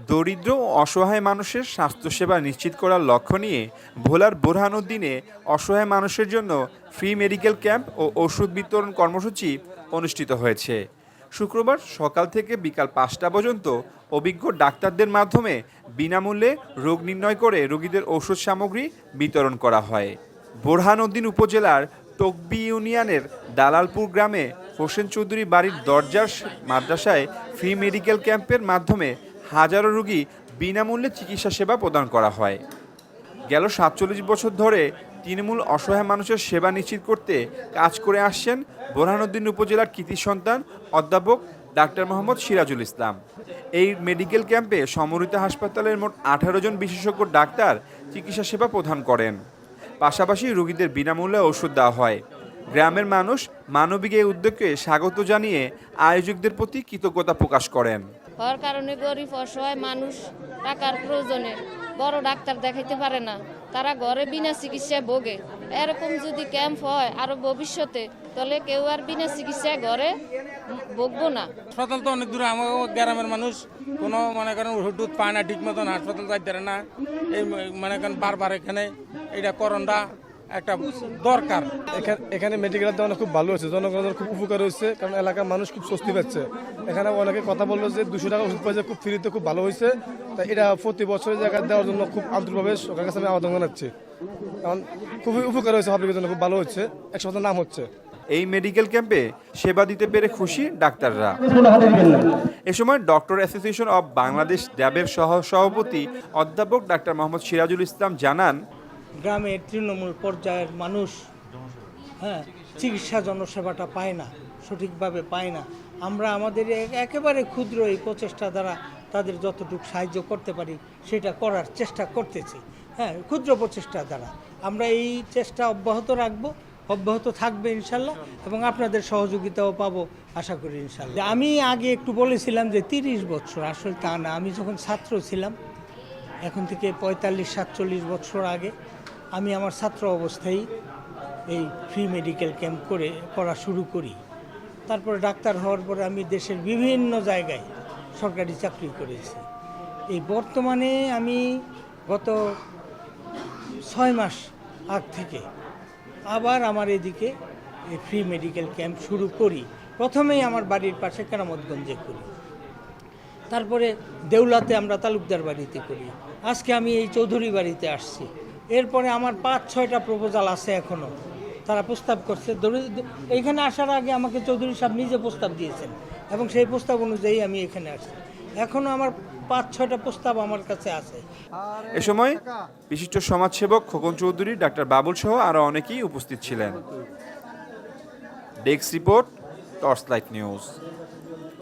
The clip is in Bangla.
দরিদ্র ও অসহায় মানুষের স্বাস্থ্যসেবা নিশ্চিত করার লক্ষ্য নিয়ে ভোলার বোরহানউদ্দিনে অসহায় মানুষের জন্য ফ্রি মেডিকেল ক্যাম্প ও ওষুধ বিতরণ কর্মসূচি অনুষ্ঠিত হয়েছে। শুক্রবার সকাল থেকে বিকাল ৫টা পর্যন্ত অভিজ্ঞ ডাক্তারদের মাধ্যমে বিনামূল্যে রোগ নির্ণয় করে রোগীদের ওষুধ সামগ্রী বিতরণ করা হয়। বোরহানউদ্দিন উপজেলার টকবি ইউনিয়নের দালালপুর গ্রামে হোসেন চৌধুরী বাড়ির দরজার মাদ্রাসায় ফ্রি মেডিকেল ক্যাম্পের মাধ্যমে হাজারো রোগী বিনামূল্যে চিকিৎসা সেবা প্রদান করা হয়। গেল ৪৭ বছর ধরে তৃণমূল অসহায় মানুষের সেবা নিশ্চিত করতে কাজ করে আসছেন বোরহানউদ্দিন উপজেলার কৃতি সন্তান অধ্যাপক ডাক্তার মোহাম্মদ সিরাজুল ইসলাম। এই মেডিকেল ক্যাম্পে সমন্বিত হাসপাতালের মোট ১৮ জন বিশেষজ্ঞ ডাক্তার চিকিৎসা সেবা প্রদান করেন। পাশাপাশি রোগীদের বিনামূল্যে ওষুধ দেওয়া হয়। গ্রামের মানুষ মানবিক এই উদ্যোগকে স্বাগত জানিয়ে আয়োজকদের প্রতি কৃতজ্ঞতা প্রকাশ করেন। হওয়ার কারণে গরিব অসহায় মানুষ টাকার প্রয়োজনে বড় ডাক্তার দেখাইতে পারে না, তারা ঘরে বিনা চিকিৎসায় ভোগে। এরকম যদি ক্যাম্প হয় আরো ভবিষ্যতে, তাহলে কেউ আর বিনা চিকিৎসায় ঘরে ভোগবো না। হাসপাতাল তো অনেক দূরে, আমার গ্রামের মানুষ কোনো মনে করেন ওষুধ পায় না, ঠিক মতন হাসপাতাল যাইতে পারে না। এই মনে করেন বারবার এখানে এটা করণটা একটা দরকার। এখানে মেডিকেল দেওয়া খুব ভালো হয়েছে, জনগণের খুব উপকার হয়েছে, কারণ এলাকার মানুষ খুব স্বস্তি পাচ্ছে। এখানে অনেকে কথা বললো যে 200 টাকা ওষুধ পাইছে, খুব ফ্রিতে, খুব ভালো হয়েছে। তাই এটা প্রতি বছরের জায়গায় দেওয়ার জন্য খুব আন্তরিকভাবে সরকারের কাছে আমি আবেদন জানাচ্ছি, কারণ খুবই উপকার হয়েছে, পাবলিকের জন্য খুব ভালো হচ্ছে, এক সপ্তাহ নাম হচ্ছে। এই মেডিকেল ক্যাম্পে সেবা দিতে পেরে খুশি ডাক্তাররা। এ সময় ডক্টর অ্যাসোসিয়েশন অব বাংলাদেশ ড্যাবের সভাপতি অধ্যাপক ডাক্তার মোহাম্মদ সিরাজুল ইসলাম জানান, গ্রামের তৃণমূল পর্যায়ের মানুষ চিকিৎসা জনসেবাটা পায় না, সঠিকভাবে পায় না। আমরা আমাদের একেবারে ক্ষুদ্র এই প্রচেষ্টা দ্বারা তাদের যতটুকু সাহায্য করতে পারি সেটা করার চেষ্টা করতেছি। ক্ষুদ্র প্রচেষ্টা দ্বারা আমরা এই চেষ্টা অব্যাহত রাখবো, অব্যাহত থাকবে ইনশাল্লাহ, এবং আপনাদের সহযোগিতাও পাবো আশা করি ইনশাল্লাহ। আমি আগে একটু বলেছিলাম যে 30 বছর, আসলে তা না। আমি যখন ছাত্র ছিলাম, এখন থেকে 45-47 বছর আগে, আমি আমার ছাত্র অবস্থায় এই ফ্রি মেডিকেল ক্যাম্প করা শুরু করি। তারপরে ডাক্তার হওয়ার পরে আমি দেশের বিভিন্ন জায়গায় সরকারি চাকরি করেছি। এই বর্তমানে আমি গত 6 মাস আগ থেকে আবার আমার এদিকে এই ফ্রি মেডিকেল ক্যাম্প শুরু করি। প্রথমেই আমার বাড়ির পাশে কেরামতগঞ্জে করি, তারপরে দেউলাতে আমরা তালুকদার বাড়িতে করি, আজকে আমি এই চৌধুরী বাড়িতে আসছি। এরপরে আমার 5-6টা প্রপোজাল আছে এখনও, তারা প্রস্তাব করছে। এইখানে আসার আগে আমাকে চৌধুরী সাহেব নিজে প্রস্তাব দিয়েছেন, এবং সেই প্রস্তাব অনুযায়ী আমি এখানে আসছি। এখনও আমার 5-6টা প্রস্তাব আমার কাছে আছে। এ সময় বিশিষ্ট সমাজসেবক খোকন চৌধুরী, ডাক্তার বাবুল সহ আরো অনেকেই উপস্থিত ছিলেন। Desk report, torchlight news.